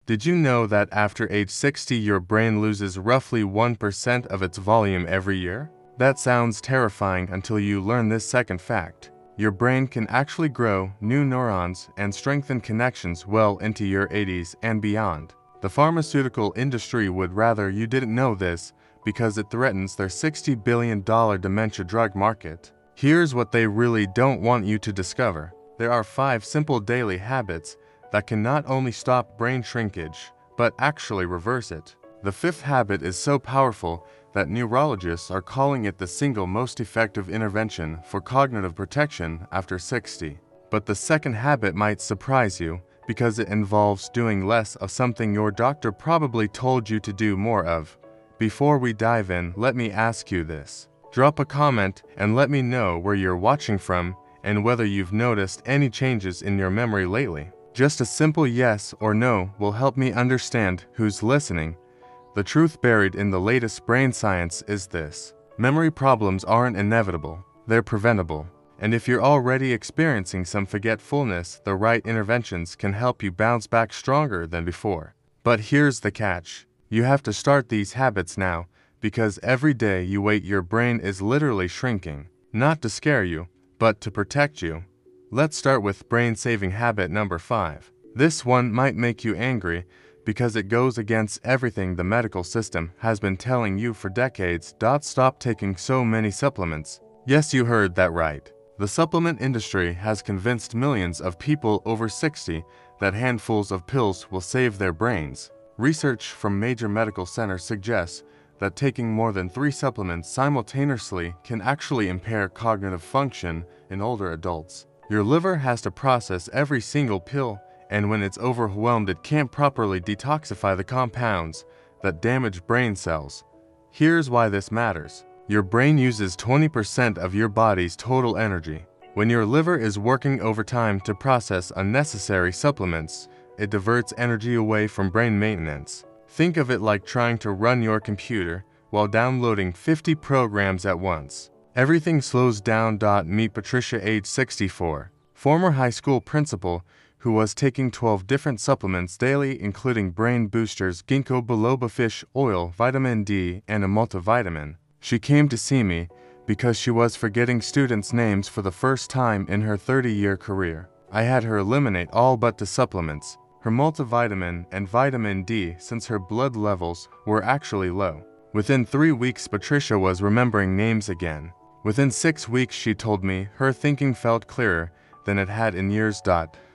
Did you know that after age 60 your brain loses roughly 1% of its volume every year? That sounds terrifying until you learn this second fact. Your brain can actually grow new neurons and strengthen connections well into your 80s and beyond. The pharmaceutical industry would rather you didn't know this because it threatens their $60 billion dementia drug market. Here's what they really don't want you to discover. There are 5 simple daily habits that can not only stop brain shrinkage, but actually reverse it. The 5th habit is so powerful that neurologists are calling it the single most effective intervention for cognitive protection after 60. But the 2nd habit might surprise you because it involves doing less of something your doctor probably told you to do more of. Before we dive in, let me ask you this. Drop a comment and let me know where you're watching from and whether you've noticed any changes in your memory lately. Just a simple yes or no will help me understand who's listening. The truth buried in the latest brain science is this. Memory problems aren't inevitable, they're preventable. And if you're already experiencing some forgetfulness, the right interventions can help you bounce back stronger than before. But here's the catch. You have to start these habits now, because every day you wait your brain is literally shrinking. Not to scare you, but to protect you. Let's start with brain-saving habit number 5. This one might make you angry because it goes against everything the medical system has been telling you for decades. Stop taking so many supplements. Yes, you heard that right. The supplement industry has convinced millions of people over 60 that handfuls of pills will save their brains. Research from major medical centers suggests that taking more than 3 supplements simultaneously can actually impair cognitive function in older adults. Your liver has to process every single pill, and when it's overwhelmed it can't properly detoxify the compounds that damage brain cells. Here's why this matters. Your brain uses 20% of your body's total energy. When your liver is working overtime to process unnecessary supplements, it diverts energy away from brain maintenance. Think of it like trying to run your computer while downloading 50 programs at once. Everything slows down. Meet Patricia, age 64, former high school principal who was taking 12 different supplements daily, including brain boosters, ginkgo biloba fish oil, vitamin D, and a multivitamin. She came to see me because she was forgetting students' names for the first time in her 30-year career. I had her eliminate all but the supplements, her multivitamin and vitamin D, since her blood levels were actually low. Within 3 weeks, Patricia was remembering names again. Within 6 weeks, she told me her thinking felt clearer than it had in years.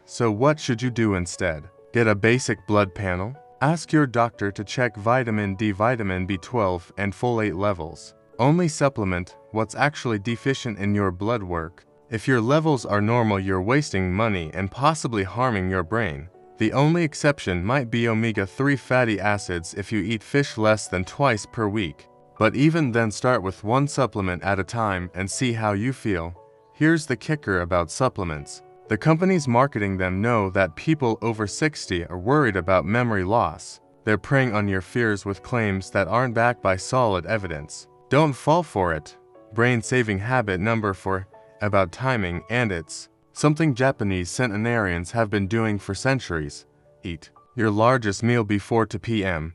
So what should you do instead? Get a basic blood panel? Ask your doctor to check vitamin D, vitamin B12, and folate levels. Only supplement what's actually deficient in your blood work. If your levels are normal, you're wasting money and possibly harming your brain. The only exception might be omega-3 fatty acids if you eat fish less than twice per week. But even then, start with 1 supplement at a time and see how you feel. Here's the kicker about supplements. The companies marketing them know that people over 60 are worried about memory loss. They're preying on your fears with claims that aren't backed by solid evidence. Don't fall for it. Brain-saving habit number 4, about timing, and it's something Japanese centenarians have been doing for centuries. Eat your largest meal before 2 p.m.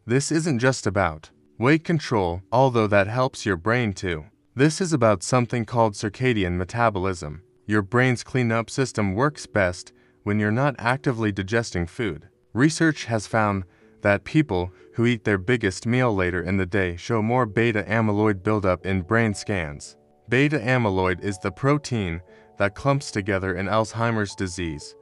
This isn't just about weight control, although that helps your brain too. This is about something called circadian metabolism. Your brain's cleanup system works best when you're not actively digesting food. Research has found that people who eat their biggest meal later in the day show more beta amyloid buildup in brain scans. Beta amyloid is the protein that clumps together in Alzheimer's disease.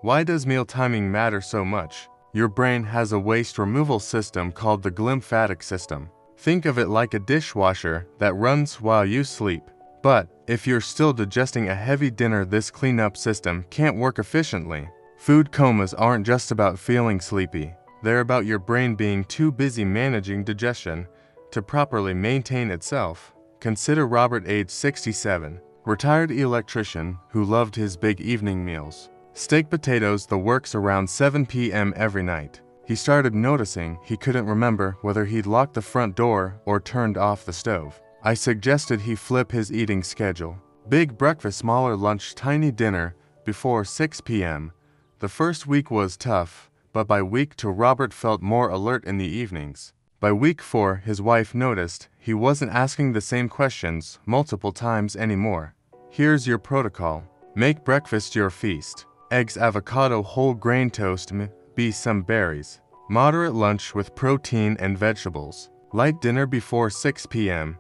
Why does meal timing matter so much? Your brain has a waste removal system called the glymphatic system. Think of it like a dishwasher that runs while you sleep. But if you're still digesting a heavy dinner, this cleanup system can't work efficiently. Food comas aren't just about feeling sleepy. They're about your brain being too busy managing digestion to properly maintain itself. Consider Robert, age 67, retired electrician who loved his big evening meals. Steak, potatoes, the works around 7 p.m. every night. He started noticing he couldn't remember whether he'd locked the front door or turned off the stove. I suggested he flip his eating schedule. Big breakfast, smaller lunch, tiny dinner before 6 p.m. The first week was tough, but by week 2 Robert felt more alert in the evenings. By week 4, his wife noticed he wasn't asking the same questions multiple times anymore. Here's your protocol. Make breakfast your feast. Eggs, avocado, whole grain toast, be some berries. Moderate lunch with protein and vegetables. Light dinner before 6 p.m.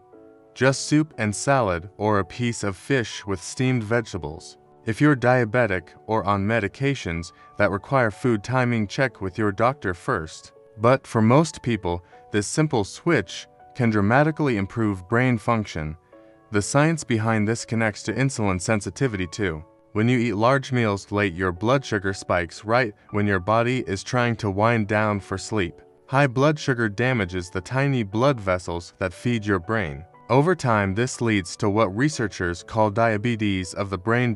Just soup and salad or a piece of fish with steamed vegetables. If you're diabetic or on medications that require food timing, check with your doctor first. But for most people, this simple switch can dramatically improve brain function. The science behind this connects to insulin sensitivity too. When you eat large meals late, your blood sugar spikes right when your body is trying to wind down for sleep. High blood sugar damages the tiny blood vessels that feed your brain. Over time, this leads to what researchers call diabetes of the brain.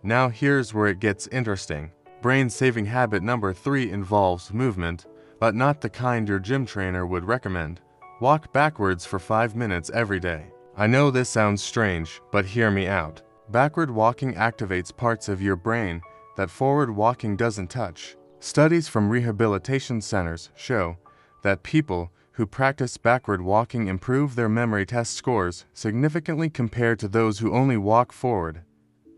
Now here's where it gets interesting. Brain-saving habit number 3 involves movement, but not the kind your gym trainer would recommend. Walk backwards for 5 minutes every day. I know this sounds strange, but hear me out. Backward walking activates parts of your brain that forward walking doesn't touch. Studies from rehabilitation centers show that people who practice backward walking improve their memory test scores significantly compared to those who only walk forward.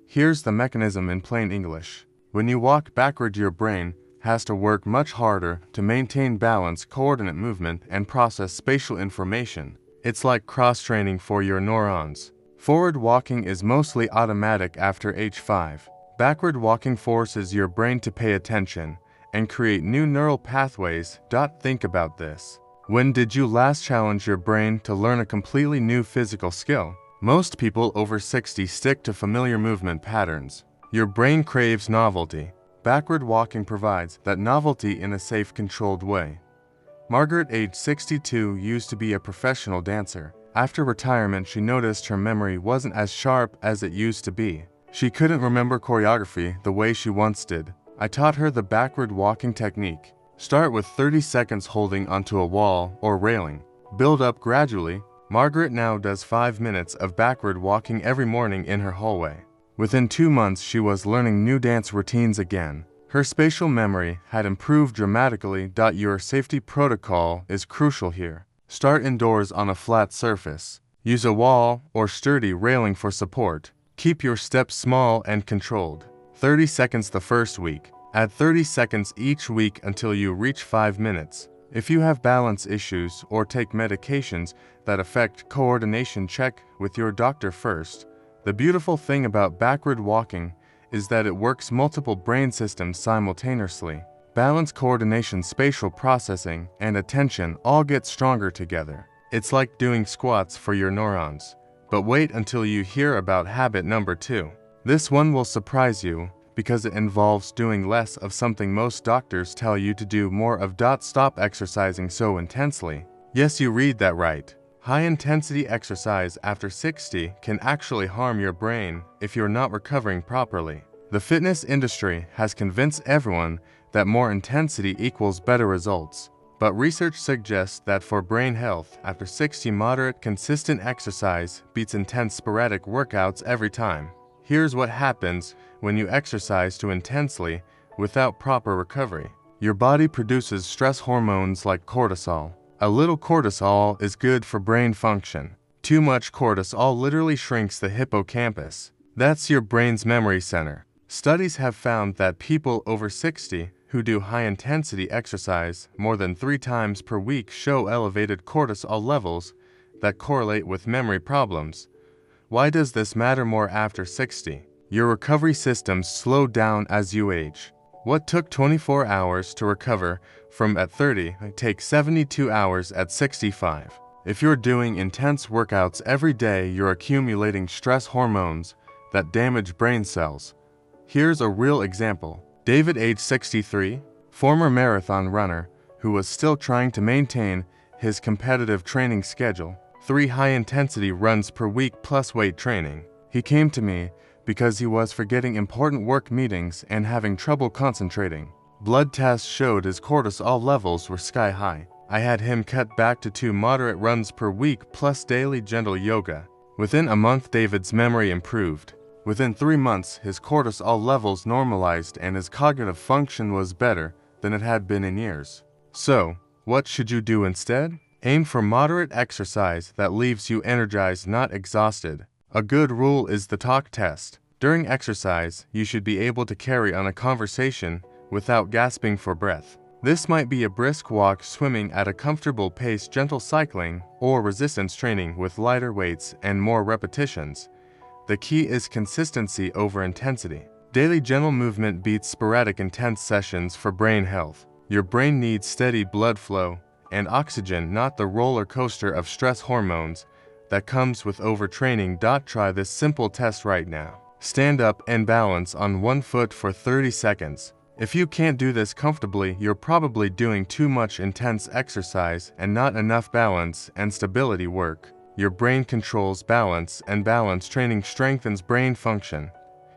Here's the mechanism in plain English. When you walk backward, your brain has to work much harder to maintain balance, coordinate movement, and process spatial information. It's like cross-training for your neurons. Forward walking is mostly automatic after age 5. Backward walking forces your brain to pay attention and create new neural pathways. Think about this. When did you last challenge your brain to learn a completely new physical skill? Most people over 60 stick to familiar movement patterns. Your brain craves novelty. Backward walking provides that novelty in a safe, controlled way. Margaret, age 62, used to be a professional dancer. After retirement, she noticed her memory wasn't as sharp as it used to be. She couldn't remember choreography the way she once did. I taught her the backward walking technique. Start with 30 seconds holding onto a wall or railing. Build up gradually. Margaret now does 5 minutes of backward walking every morning in her hallway. Within 2 months, she was learning new dance routines again. Her spatial memory had improved dramatically. Your safety protocol is crucial here. Start indoors on a flat surface. Use a wall or sturdy railing for support. Keep your steps small and controlled. 30 seconds the first week. Add 30 seconds each week until you reach 5 minutes. If you have balance issues or take medications that affect coordination, check with your doctor first. The beautiful thing about backward walking is that it works multiple brain systems simultaneously. Balance, coordination, spatial processing, and attention all get stronger together. It's like doing squats for your neurons. But wait until you hear about habit number 2. This one will surprise you because it involves doing less of something most doctors tell you to do more of. Stop exercising so intensely. Yes, you read that right. High-intensity exercise after 60 can actually harm your brain if you're not recovering properly. The fitness industry has convinced everyone that more intensity equals better results. But research suggests that for brain health, after 60, moderate, consistent exercise beats intense, sporadic workouts every time. Here's what happens when you exercise too intensely without proper recovery. Your body produces stress hormones like cortisol. A little cortisol is good for brain function. Too much cortisol literally shrinks the hippocampus. That's your brain's memory center. Studies have found that people over 60 who do high-intensity exercise more than 3 times per week show elevated cortisol levels that correlate with memory problems. Why does this matter more after 60? Your recovery systems slow down as you age. What took 24 hours to recover from at 30 takes 72 hours at 65. If you're doing intense workouts every day, you're accumulating stress hormones that damage brain cells. Here's a real example. David, age 63, former marathon runner who was still trying to maintain his competitive training schedule, 3 high-intensity runs per week plus weight training. He came to me because he was forgetting important work meetings and having trouble concentrating. Blood tests showed his cortisol levels were sky high. I had him cut back to 2 moderate runs per week plus daily gentle yoga. Within a month, David's memory improved. Within 3 months, his cortisol levels normalized and his cognitive function was better. than it had been in years. So, what should you do instead? Aim for moderate exercise that leaves you energized, not exhausted. A good rule is the talk test. During exercise, you should be able to carry on a conversation without gasping for breath. This might be a brisk walk, swimming at a comfortable pace, gentle cycling, or resistance training with lighter weights and more repetitions. The key is consistency over intensity. Daily gentle movement beats sporadic intense sessions for brain health. Your brain needs steady blood flow and oxygen, not the roller coaster of stress hormones that comes with overtraining. Try this simple test right now. Stand up and balance on one foot for 30 seconds. If you can't do this comfortably, you're probably doing too much intense exercise and not enough balance and stability work. Your brain controls balance, and balance training strengthens brain function.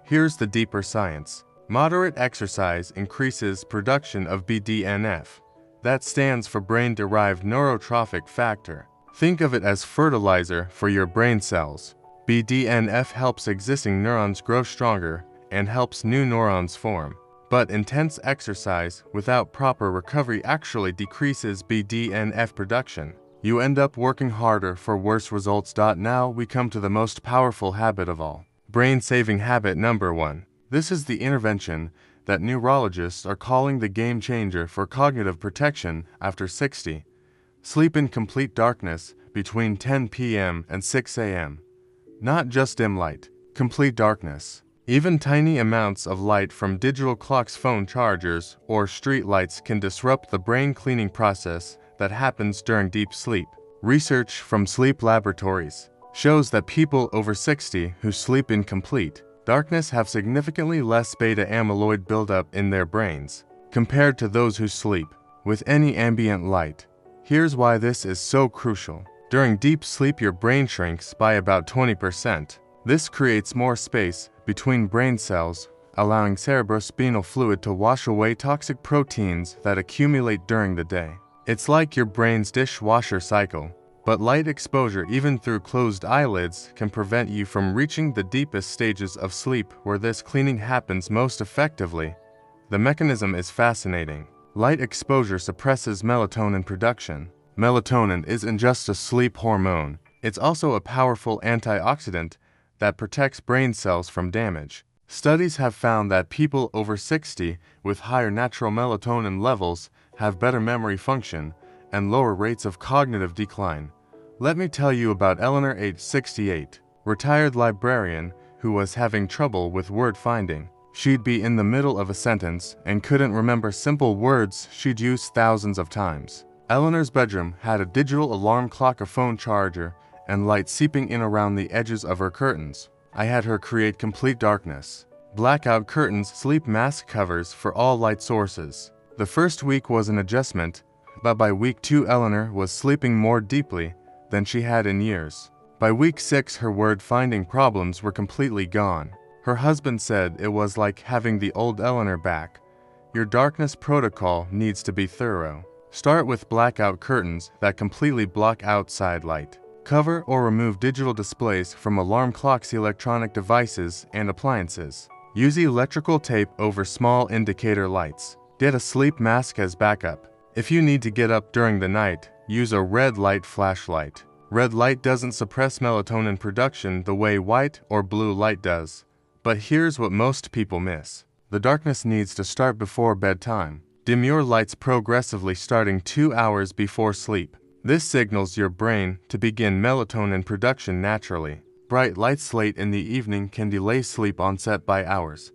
Here's the deeper science. Moderate exercise increases production of BDNF. That stands for brain-derived neurotrophic factor. Think of it as fertilizer for your brain cells. BDNF helps existing neurons grow stronger and helps new neurons form. But intense exercise without proper recovery actually decreases BDNF production. You end up working harder for worse results. Now we come to the most powerful habit of all. Brain-saving habit number 1. This is the intervention that neurologists are calling the game changer for cognitive protection after 60. Sleep in complete darkness between 10 p.m. and 6 a.m. Not just dim light, complete darkness. Even tiny amounts of light from digital clocks, phone chargers, or street lights can disrupt the brain cleaning process that happens during deep sleep. Research from sleep laboratories shows that people over 60 who sleep in complete darkness have significantly less beta amyloid buildup in their brains compared to those who sleep with any ambient light. Here's why this is so crucial. During deep sleep, your brain shrinks by about 20%. This creates more space between brain cells, allowing cerebrospinal fluid to wash away toxic proteins that accumulate during the day. It's like your brain's dishwasher cycle. But light exposure, even through closed eyelids, can prevent you from reaching the deepest stages of sleep where this cleaning happens most effectively. The mechanism is fascinating. Light exposure suppresses melatonin production. Melatonin isn't just a sleep hormone, it's also a powerful antioxidant that protects brain cells from damage. Studies have found that people over 60 with higher natural melatonin levels have better memory function and lower rates of cognitive decline. Let me tell you about Eleanor, age 68, retired librarian who was having trouble with word finding. She'd be in the middle of a sentence and couldn't remember simple words she'd used thousands of times. Eleanor's bedroom had a digital alarm clock, a phone charger, and light seeping in around the edges of her curtains. I had her create complete darkness. Blackout curtains, sleep mask covers for all light sources. The first week was an adjustment, but by week 2 Eleanor was sleeping more deeply than she had in years. By week 6 her word-finding problems were completely gone. Her husband said it was like having the old Eleanor back. Your darkness protocol needs to be thorough. Start with blackout curtains that completely block outside light. Cover or remove digital displays from alarm clocks, electronic devices, and appliances. Use electrical tape over small indicator lights. Get a sleep mask as backup. If you need to get up during the night, use a red light flashlight. Red light doesn't suppress melatonin production the way white or blue light does. But here's what most people miss. The darkness needs to start before bedtime. Dim your lights progressively starting 2 hours before sleep. This signals your brain to begin melatonin production naturally. Bright lights late in the evening can delay sleep onset by hours.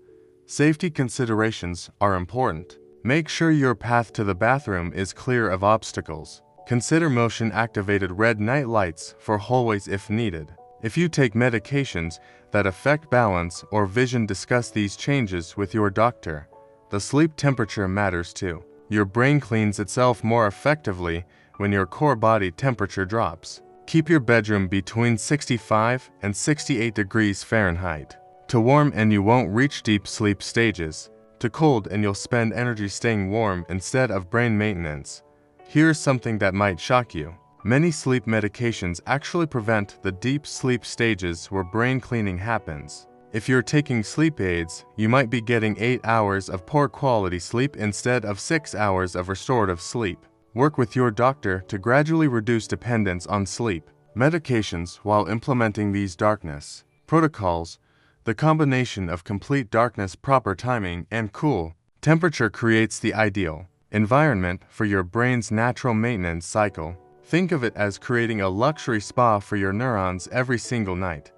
Safety considerations are important. Make sure your path to the bathroom is clear of obstacles. Consider motion-activated red night lights for hallways if needed. If you take medications that affect balance or vision, discuss these changes with your doctor. The sleep temperature matters too. Your brain cleans itself more effectively when your core body temperature drops. Keep your bedroom between 65 and 68 degrees Fahrenheit. Too warm and you won't reach deep sleep stages. Too cold and you'll spend energy staying warm instead of brain maintenance. Here's something that might shock you. Many sleep medications actually prevent the deep sleep stages where brain cleaning happens. If you're taking sleep aids, you might be getting 8 hours of poor quality sleep instead of 6 hours of restorative sleep. Work with your doctor to gradually reduce dependence on sleep medications while implementing these darkness protocols. The combination of complete darkness, proper timing, and cool temperature creates the ideal environment for your brain's natural maintenance cycle. Think of it as creating a luxury spa for your neurons every single night.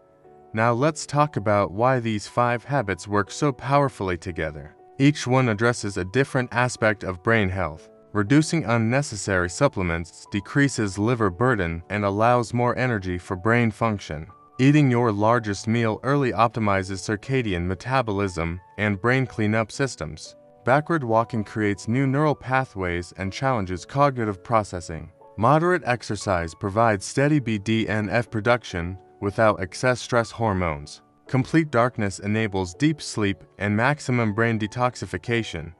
Now let's talk about why these 5 habits work so powerfully together. Each one addresses a different aspect of brain health. Reducing unnecessary supplements decreases liver burden and allows more energy for brain function. Eating your largest meal early optimizes circadian metabolism and brain cleanup systems. Backward walking creates new neural pathways and challenges cognitive processing. Moderate exercise provides steady BDNF production without excess stress hormones. Complete darkness enables deep sleep and maximum brain detoxification.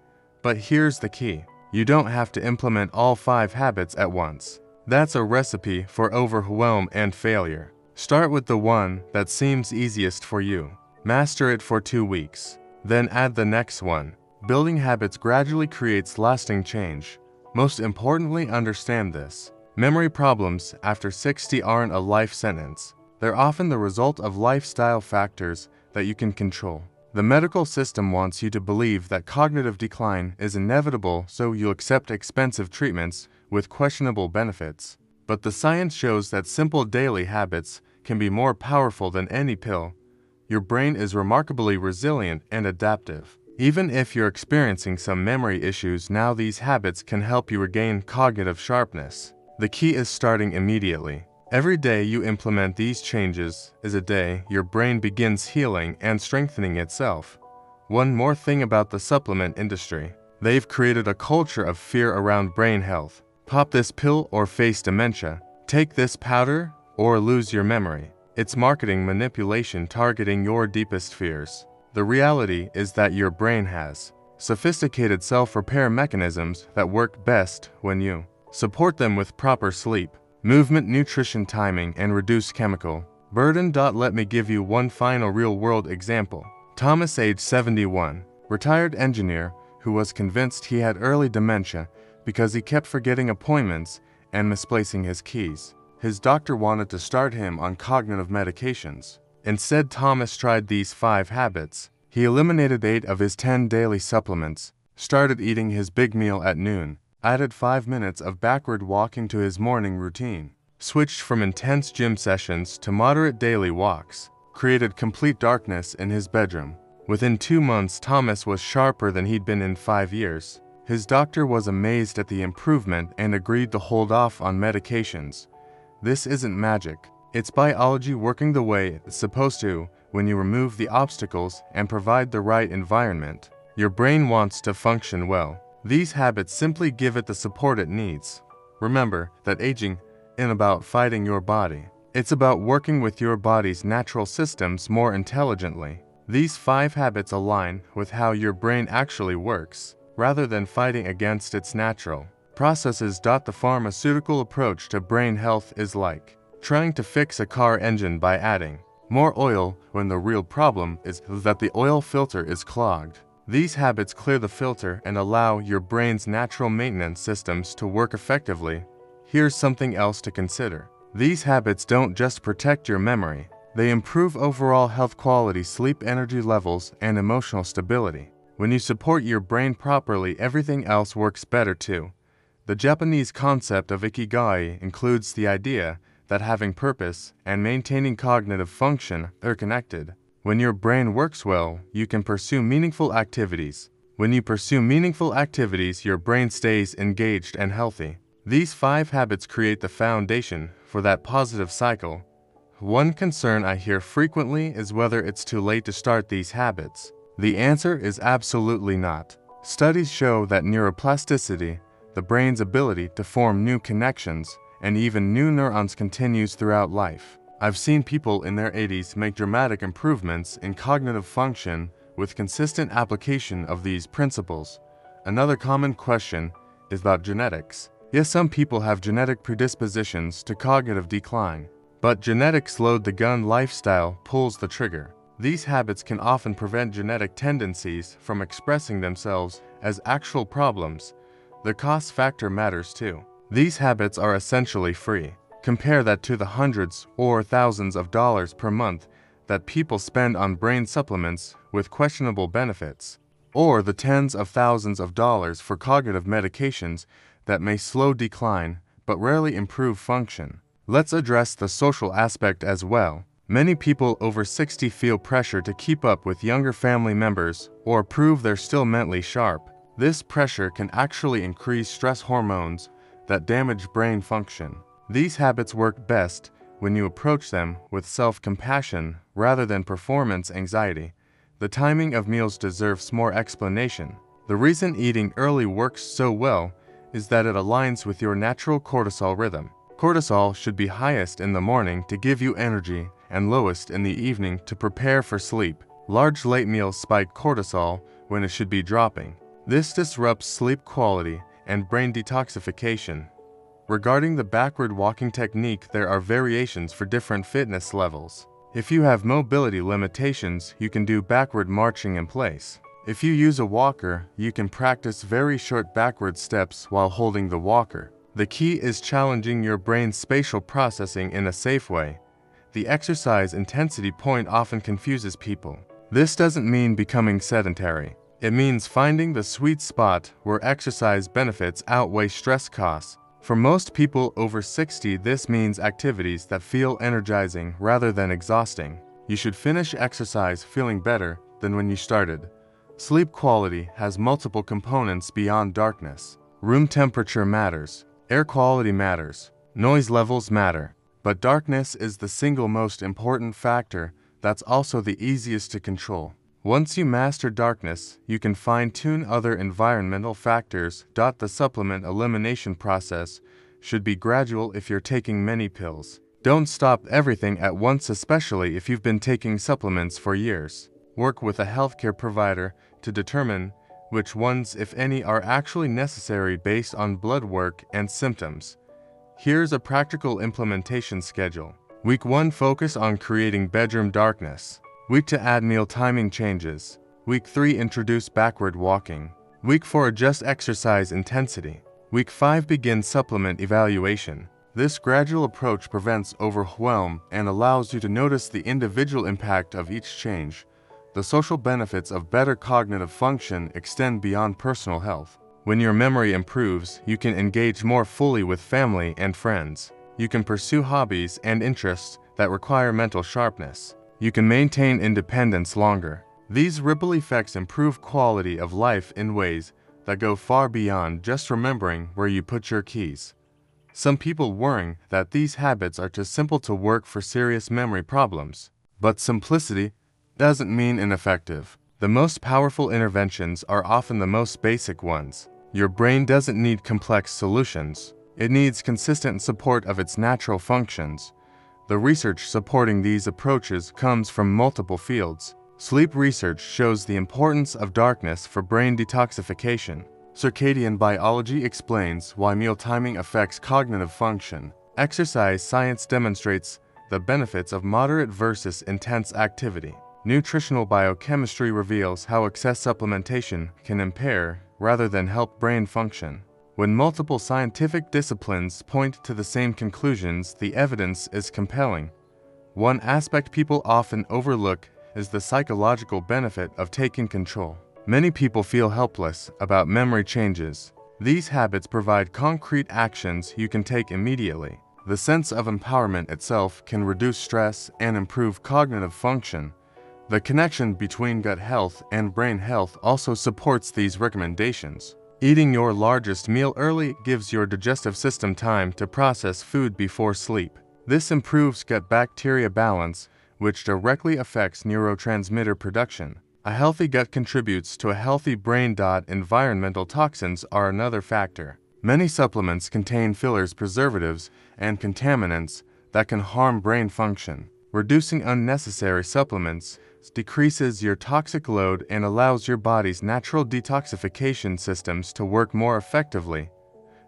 But here's the key. You don't have to implement all 5 habits at once. That's a recipe for overwhelm and failure. Start with the one that seems easiest for you. Master it for 2 weeks. Then add the next one. Building habits gradually creates lasting change. Most importantly, understand this. Memory problems after 60 aren't a life sentence. They're often the result of lifestyle factors that you can control. The medical system wants you to believe that cognitive decline is inevitable, so you accept expensive treatments with questionable benefits. But the science shows that simple daily habits can be more powerful than any pill. Your brain is remarkably resilient and adaptive. Even if you're experiencing some memory issues now, these habits can help you regain cognitive sharpness. The key is starting immediately. Every day you implement these changes is a day your brain begins healing and strengthening itself. One more thing about the supplement industry. They've created a culture of fear around brain health. Pop this pill or face dementia. Take this powder or lose your memory. It's marketing manipulation targeting your deepest fears. The reality is that your brain has sophisticated self-repair mechanisms that work best when you support them with proper sleep, movement, nutrition, timing, and reduce chemical burden. Let me give you one final real-world example. Thomas, age 71, retired engineer who was convinced he had early dementia because he kept forgetting appointments and misplacing his keys. His doctor wanted to start him on cognitive medications. Instead, Thomas tried these 5 habits. He eliminated 8 of his 10 daily supplements, started eating his big meal at noon, added 5 minutes of backward walking to his morning routine, switched from intense gym sessions to moderate daily walks, created complete darkness in his bedroom. Within 2 months, Thomas was sharper than he'd been in 5 years. His doctor was amazed at the improvement and agreed to hold off on medications. This isn't magic. It's biology working the way it's supposed to when you remove the obstacles and provide the right environment. Your brain wants to function well. These habits simply give it the support it needs. Remember that aging isn't about fighting your body. It's about working with your body's natural systems more intelligently. These 5 habits align with how your brain actually works, rather than fighting against its natural processes. The pharmaceutical approach to brain health is like trying to fix a car engine by adding more oil when the real problem is that the oil filter is clogged. These habits clear the filter and allow your brain's natural maintenance systems to work effectively. Here's something else to consider. These habits don't just protect your memory, they improve overall health quality, sleep, energy levels, and emotional stability. When you support your brain properly, everything else works better too. The Japanese concept of ikigai includes the idea that having purpose and maintaining cognitive function are connected. When your brain works well, you can pursue meaningful activities. When you pursue meaningful activities, your brain stays engaged and healthy. These 5 habits create the foundation for that positive cycle. One concern I hear frequently is whether it's too late to start these habits. The answer is absolutely not. Studies show that neuroplasticity, the brain's ability to form new connections, and even new neurons continues throughout life. I've seen people in their 80s make dramatic improvements in cognitive function with consistent application of these principles. Another common question is about genetics. Yes, some people have genetic predispositions to cognitive decline, but genetics load the gun, lifestyle pulls the trigger. These habits can often prevent genetic tendencies from expressing themselves as actual problems. The cost factor matters too. These habits are essentially free. Compare that to the hundreds or thousands of dollars per month that people spend on brain supplements with questionable benefits, or the tens of thousands of dollars for cognitive medications that may slow decline but rarely improve function. Let's address the social aspect as well. Many people over 60 feel pressure to keep up with younger family members or prove they're still mentally sharp. This pressure can actually increase stress hormones that damage brain function. These habits work best when you approach them with self-compassion rather than performance anxiety. The timing of meals deserves more explanation. The reason eating early works so well is that it aligns with your natural cortisol rhythm. Cortisol should be highest in the morning to give you energy and lowest in the evening to prepare for sleep. Large late meals spike cortisol when it should be dropping. This disrupts sleep quality and brain detoxification. Regarding the backward walking technique, there are variations for different fitness levels. If you have mobility limitations, you can do backward marching in place. If you use a walker, you can practice very short backward steps while holding the walker. The key is challenging your brain's spatial processing in a safe way. The exercise intensity point often confuses people. This doesn't mean becoming sedentary. It means finding the sweet spot where exercise benefits outweigh stress costs. For most people over 60, this means activities that feel energizing rather than exhausting. You should finish exercise feeling better than when you started. Sleep quality has multiple components beyond darkness. Room temperature matters. Air quality matters. Noise levels matter. But darkness is the single most important factor that's also the easiest to control. Once you master darkness, you can fine-tune other environmental factors. The supplement elimination process should be gradual if you're taking many pills. Don't stop everything at once, especially if you've been taking supplements for years. Work with a healthcare provider to determine which ones, if any, are actually necessary based on blood work and symptoms. Here's a practical implementation schedule. Week 1, focus on creating bedroom darkness. Week 2, add meal timing changes. Week 3, introduce backward walking. Week 4, adjust exercise intensity. Week 5, begin supplement evaluation. This gradual approach prevents overwhelm and allows you to notice the individual impact of each change. The social benefits of better cognitive function extend beyond personal health. When your memory improves, you can engage more fully with family and friends. You can pursue hobbies and interests that require mental sharpness. You can maintain independence longer. These ripple effects improve quality of life in ways that go far beyond just remembering where you put your keys. Some people worry that these habits are too simple to work for serious memory problems. But simplicity doesn't mean ineffective. The most powerful interventions are often the most basic ones. Your brain doesn't need complex solutions. It needs consistent support of its natural functions. The research supporting these approaches comes from multiple fields. Sleep research shows the importance of darkness for brain detoxification. Circadian biology explains why meal timing affects cognitive function. Exercise science demonstrates the benefits of moderate versus intense activity. Nutritional biochemistry reveals how excess supplementation can impair rather than help brain function. When multiple scientific disciplines point to the same conclusions, the evidence is compelling. One aspect people often overlook is the psychological benefit of taking control. Many people feel helpless about memory changes. These habits provide concrete actions you can take immediately. The sense of empowerment itself can reduce stress and improve cognitive function. The connection between gut health and brain health also supports these recommendations. Eating your largest meal early gives your digestive system time to process food before sleep. This improves gut bacteria balance, which directly affects neurotransmitter production. A healthy gut contributes to a healthy brain. Environmental toxins are another factor. Many supplements contain fillers, preservatives, and contaminants that can harm brain function. Reducing unnecessary supplements decreases your toxic load and allows your body's natural detoxification systems to work more effectively.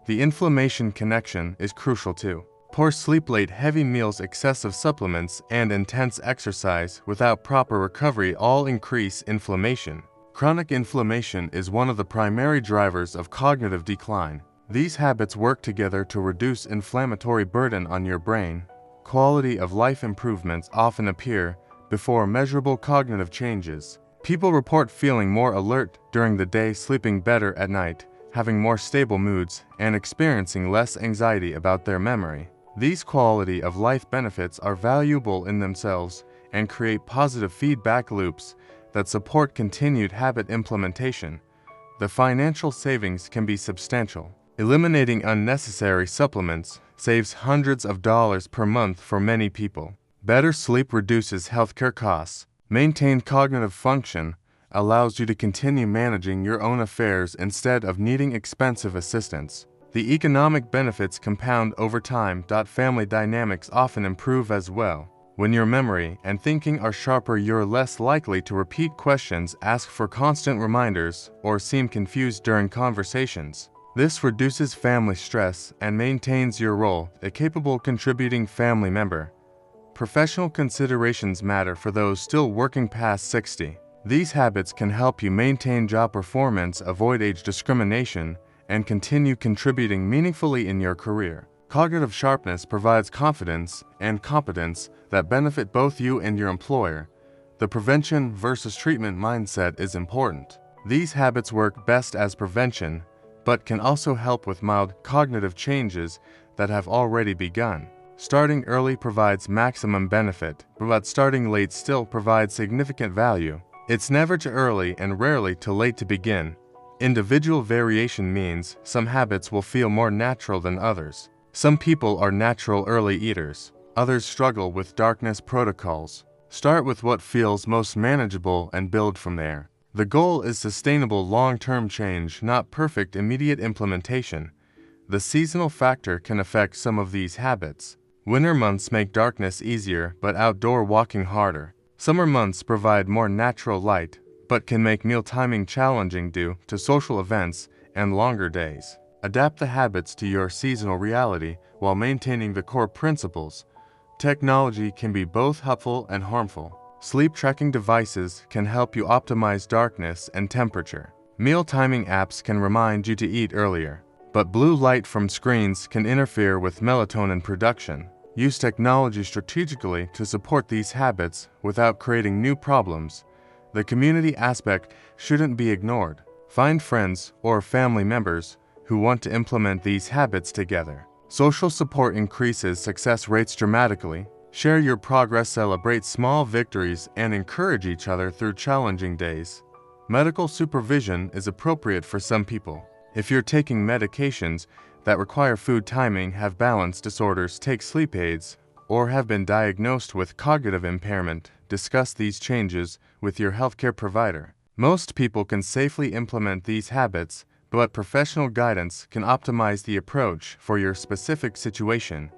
The inflammation connection is crucial too. Poor sleep, late heavy meals, excessive supplements, and intense exercise without proper recovery all increase inflammation. Chronic inflammation is one of the primary drivers of cognitive decline. These habits work together to reduce inflammatory burden on your brain. Quality of life improvements often appear before measurable cognitive changes. People report feeling more alert during the day, sleeping better at night, having more stable moods, and experiencing less anxiety about their memory. These quality of life benefits are valuable in themselves and create positive feedback loops that support continued habit implementation. The financial savings can be substantial. Eliminating unnecessary supplements saves hundreds of dollars per month for many people. Better sleep reduces healthcare costs. Maintained cognitive function allows you to continue managing your own affairs instead of needing expensive assistance. The economic benefits compound over time. Family dynamics often improve as well. When your memory and thinking are sharper, you're less likely to repeat questions, ask for constant reminders, or seem confused during conversations. This reduces family stress and maintains your role as a capable contributing family member. Professional considerations matter for those still working past 60. These habits can help you maintain job performance, avoid age discrimination, and continue contributing meaningfully in your career. Cognitive sharpness provides confidence and competence that benefit both you and your employer. The prevention versus treatment mindset is important. These habits work best as prevention, but can also help with mild cognitive changes that have already begun. Starting early provides maximum benefit, but starting late still provides significant value. It's never too early and rarely too late to begin. Individual variation means some habits will feel more natural than others. Some people are natural early eaters. Others struggle with darkness protocols. Start with what feels most manageable and build from there. The goal is sustainable long-term change, not perfect immediate implementation. The seasonal factor can affect some of these habits. Winter months make darkness easier but outdoor walking harder. Summer months provide more natural light but can make meal timing challenging due to social events and longer days. Adapt the habits to your seasonal reality while maintaining the core principles. Technology can be both helpful and harmful. Sleep tracking devices can help you optimize darkness and temperature. Meal timing apps can remind you to eat earlier, but blue light from screens can interfere with melatonin production. Use technology strategically to support these habits without creating new problems. The community aspect shouldn't be ignored. Find friends or family members who want to implement these habits together. Social support increases success rates dramatically. Share your progress, celebrate small victories, and encourage each other through challenging days. Medical supervision is appropriate for some people. If you're taking medications that require food timing, have balance disorders, take sleep aids, or have been diagnosed with cognitive impairment, discuss these changes with your healthcare provider. Most people can safely implement these habits, but professional guidance can optimize the approach for your specific situation.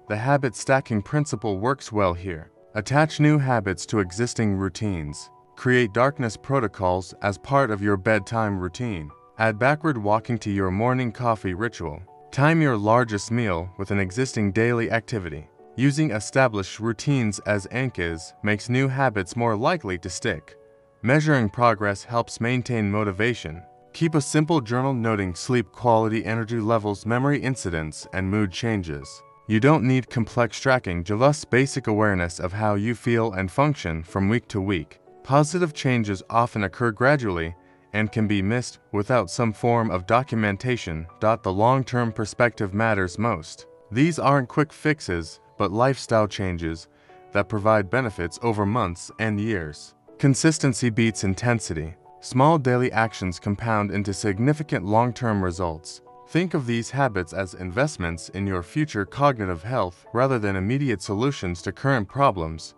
The habit stacking principle works well here. Attach new habits to existing routines. Create darkness protocols as part of your bedtime routine. Add backward walking to your morning coffee ritual. Time your largest meal with an existing daily activity. Using established routines as anchors makes new habits more likely to stick. Measuring progress helps maintain motivation. Keep a simple journal noting sleep quality, energy levels, memory incidents, and mood changes. You don't need complex tracking, just basic awareness of how you feel and function from week to week. Positive changes often occur gradually and can be missed without some form of documentation. The long-term perspective matters most. These aren't quick fixes, but lifestyle changes that provide benefits over months and years. Consistency beats intensity. Small daily actions compound into significant long-term results. Think of these habits as investments in your future cognitive health rather than immediate solutions to current problems.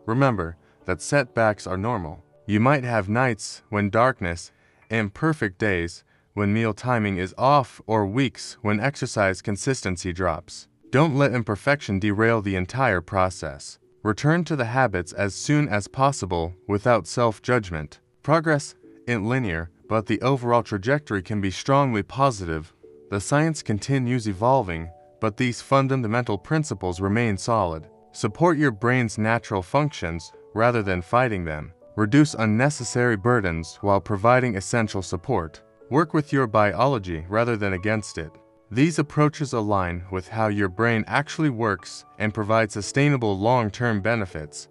Remember that setbacks are normal. You might have nights when darkness, imperfect days when meal timing is off, or weeks when exercise consistency drops. Don't let imperfection derail the entire process. Return to the habits as soon as possible without self-judgment. Progress isn't linear, but the overall trajectory can be strongly positive. The science continues evolving, but these fundamental principles remain solid. Support your brain's natural functions rather than fighting them. Reduce unnecessary burdens while providing essential support. Work with your biology rather than against it. These approaches align with how your brain actually works and provide sustainable long-term benefits.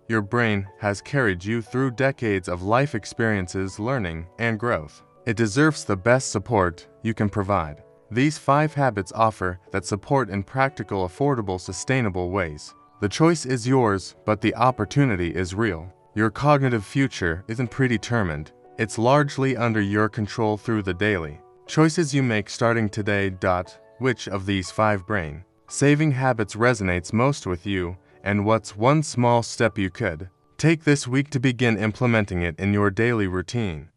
Your brain has carried you through decades of life experiences, learning, and growth. It deserves the best support you can provide. These 5 habits offer that support in practical, affordable, sustainable ways. The choice is yours, but the opportunity is real. Your cognitive future isn't predetermined. It's largely under your control through the daily choices you make starting today. Which of these 5 brain-saving habits resonates most with you, and what's one small step you could take this week to begin implementing it in your daily routine?